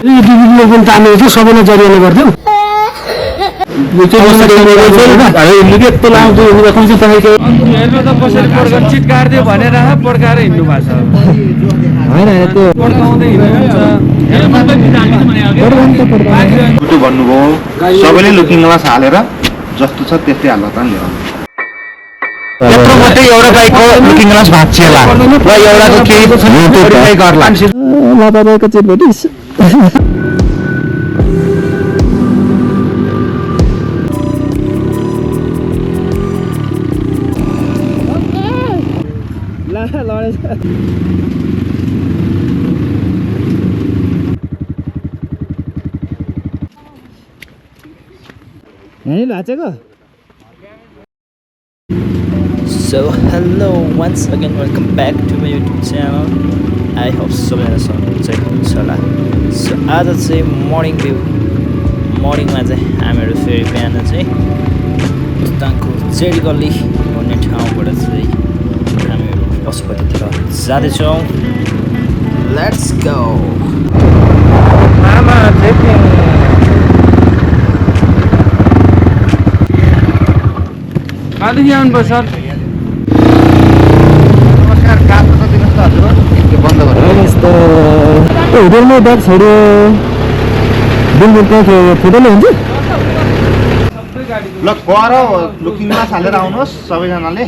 सबैलाई जरिवाना गरिदेऊ चितकारिदियो भनेर पड्काएर हिँड्नु भएको छ भन्नुभयो सबैले लुकिङ ग्लास हालेर जस्तो छ त्यस्तै हाल्न त्यत्रो मात्रै एउटा बाइकको लुकिङ ग्लास भाँचिएला र एउटाको केही मोडिफाई गर्ला लापरवाहीको चिटभेटिस यही भाँचेको So hello once again, welcome back to my YouTube channel. I hope सबैजना सन्चै हुनुहुन्छ होला. So आज चाहिँ मर्निङ भ्यू मर्निङमा चाहिँ हामीहरू फेरि बिहान चाहिँ मुस्ताङको जेडी गल्ली भन्ने ठाउँबाट चाहिँ हामीहरू पशुपतितिर जाँदैछौँ. Let's go. आमा चेकिङ कहाँदेखि आउनुभयो सर होटेलमा ब्याग छोड्यो फुटेलो हुन्छ ल गर लुकिङ ग्लास हालेर आउनुहोस् सबैजनाले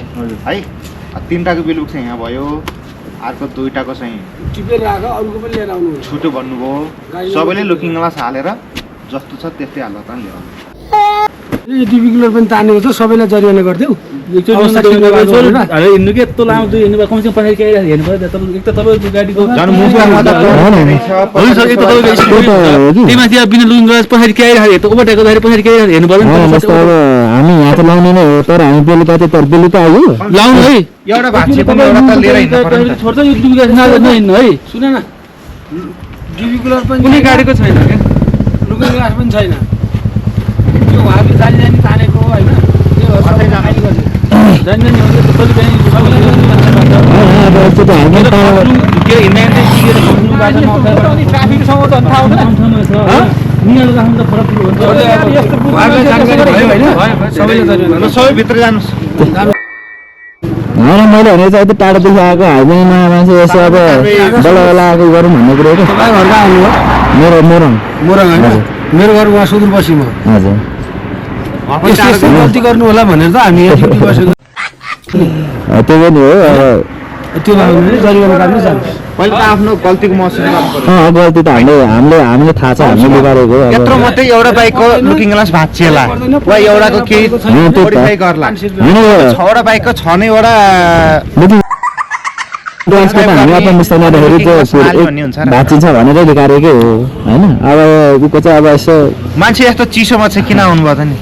है. तीनटाको बिल उठ्छ यहाँ भयो, अर्को दुईटाको चाहिँ टिपेर राख अरूको पनि लिएर आउनु छुटो भन्नुभयो सबैले लुकिङ ग्लास हालेर जस्तो छ त्यस्तै हाल्न त नि डिबी किलर पनि तानेको छ सबैलाई जरिवाना गरिदेऊ हिँड्नु के यत्रो लामो हिँड्नु भयो कमसेकम पछाडि केही हेर्नु पऱ्यो एक त तपाईँको गाडीको त्यहीमाथि अब बिना लुकिङ ग्लास पछाडि के आइरहेको ओभरटेकको पछाडि के हेर्नु पऱ्यो हामी यहाँ त लाउने नै हो तर हामी बेलुका चाहिँ तर बेलुका आयो लाउनु है एउटा भाँचे पनि एउटा त लिएर हिँड्नु पर्यो छोड्छ यो लुकिङ ग्लास नहिँड्नु है. सुन न डिबी किलर पनि कुनै गाडीको छैन क्या लुकिङ ग्लास पनि छैन त्यो उहाँले जानी जानी तानेको होइन सबै भित्र जानुहोस्. होइन मैले भने चाहिँ यति टाढोदेखि आएको हाइवेमा मान्छे यसो अब बल्ल आएको गरौँ भन्ने कुरो घरको आउनु हो मेरो मोरङ मोरङ होइन मेरो घर उहाँ सुदूरपश्चिम हो. हजुर यस्तो गल्ती गर्नु होला भनेर त हामी यहाँ ड्युटी बसेको त्यो पनि हो त्यो भयो जरिवाना काट्नु जानुहोस्. पहिले त आफ्नो गल्तीको महसुस गर्नुपर्छ. गल्ती त हामीले थाहा छ हामीले गरेको यत्रो मात्रै एउटा बाइकको लुकिङ ग्लास भाँचिएला वा एउटाको केही मोडिफाई गर्ला. छवटा बाइकको छ नैवटा हामी आफ्नो मिस्तामा भाँचिन्छ भनेर गरेकै हो होइन. अब उसको चाहिँ अब यसो मान्छे यस्तो चिसोमा चाहिँ किन आउनुभयो त नि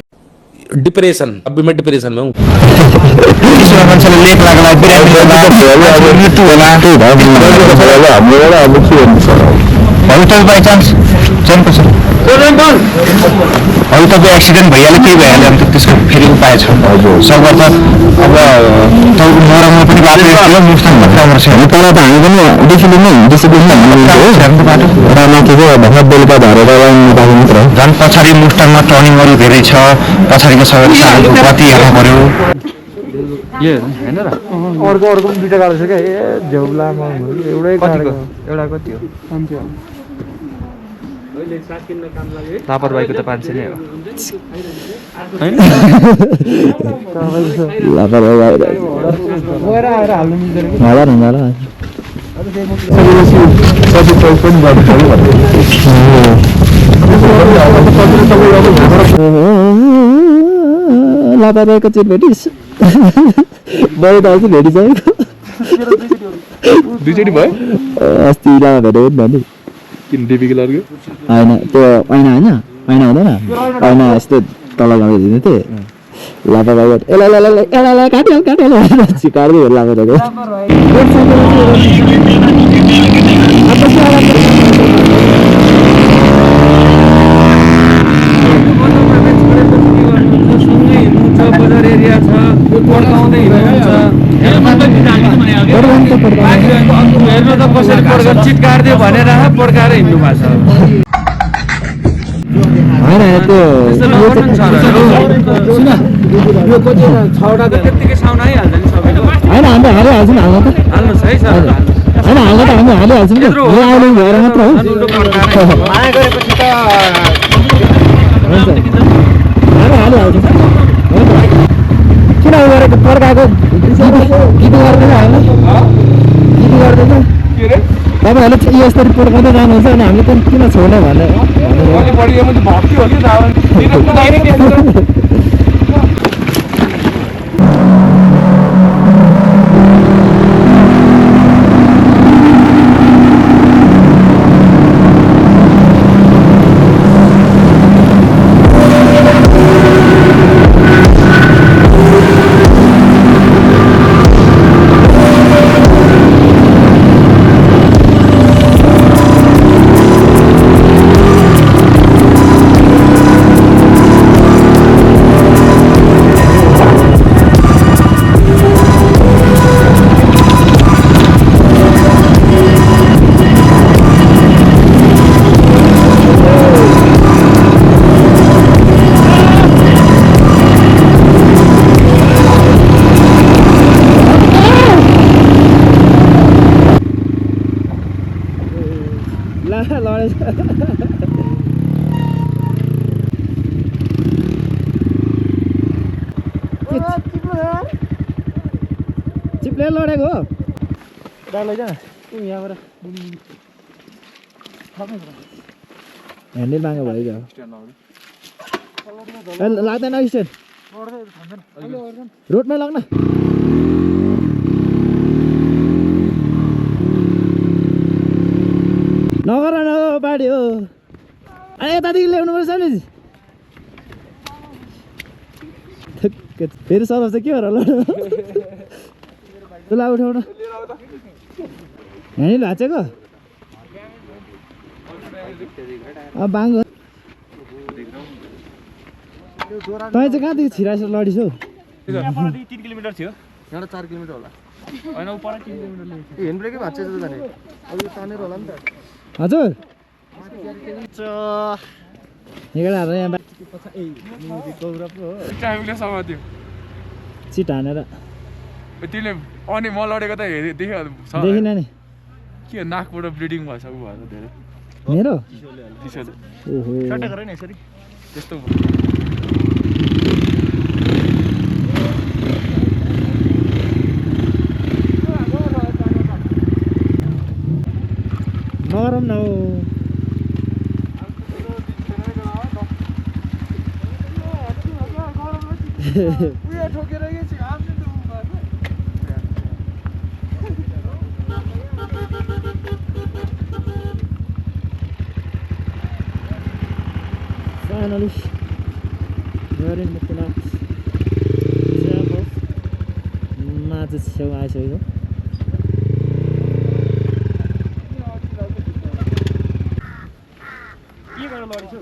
डिप्रेसन. अभी मैं डिप्रेसन में हूँ. चिसोमा मान्छेले लेख लाग्ला मृत्यु होला अरू त बाई चान्स चाहिँ कसो अरू तपाईँ एक्सिडेन्ट भइहाल्यो केही भइहाल्यो भने त त्यसको फेरि उपाय छ सबै त अब तपाईँको मरममा पनि बाटो मुस्ताङ भट्टामा छ तर त हामी पनि देखिले नै डिसिप्लिनमा बाटो र माथि चाहिँ भर्खर बेलुका झरेर मात्र झन् पछाडि मुस्ताङमा टर्निङहरू धेरै छ पछाडिको सबै कति हेर्नु पऱ्यो अर्को पनि दुइटा गाडो छ क्या ए झेउलामा एउटै एउटा कति हो लापरवाहीको त 500 नै हो गएर आएर हाल्नु मिल्दैन कि होला लापरवाहीको चिटभेटिस बरु त अस्ति भेटिसकेको दुईचोटि भयो अस्ति लामा भेटेको भन्नु किन डिबी किलरको होइन त्यो ऐना होइन ऐना हुँदैन ऐना यस्तो तल लगाइदिनु थिएँ लापरवाही यसलाई काट्यो काट्यो लापरवाही बजार एरिया छ पड्काउँदै हिँड्नुहुन्छ हेर्नु त कसरी चिटकारिदियो भनेर पड्काएर हिँड्नु भएको छ. होइन त्यो सुन यो कति 6वटा त त्यतिकै साउन आइहाल्छ नि सबैको होइन हामीले हालिहाल्छौँ हाल्न त हाल्नुहोस् है सर होइन हाल्न त हामी हालिहाल्छौँ नि यो आउने भएर मात्र हो माया गरेपछि त हुन्छ हामी हालिहाल्छौँ किन उयो गरेको पर्काएको गीत गर्दैन हाल्नु गीत गर्दैन के रे तपाईँहरूले यसरी पर्काउँदै जानुहुन्छ अनि हामीले त किन छोड्ने भनेर अलि बढी यो मात्रै भक्ति हो कि चिप्ले लडेको हो ह्यान्डल माग्यो भयो लाग्दैन स्ट्यान्ड रोडमै लग्न नगर न बाढी हो अनि यतादेखि ल्याउनुपर्छ नि फेरि सरस चाहिँ के हो र ल उठाउन ह्यान्डल भाँचेको बाङ्गो तपाईँ चाहिँ कहाँदेखि छिराएर लडिस् हौ 3 किलोमिटर थियो यहाँ 4 किलोमिटर होला हैन उ पर 3 किलोमिटर ह्यान्ड ब्रेकै भाँच्छ जस्तो जाने अब यो तानेर होला नि त हजुर निकालेर यहाँ टाइमले समात्यो चिट हानेर त्यसले अनि म लडेको त देखिन नि के नाकबाट ब्लिडिङ भइसक्यो भयो धेरै मेरो ओहो त्यस्तो नगरौँ न Finally, we're in Mukunak. Math is so I show you. के गर्न लड्छु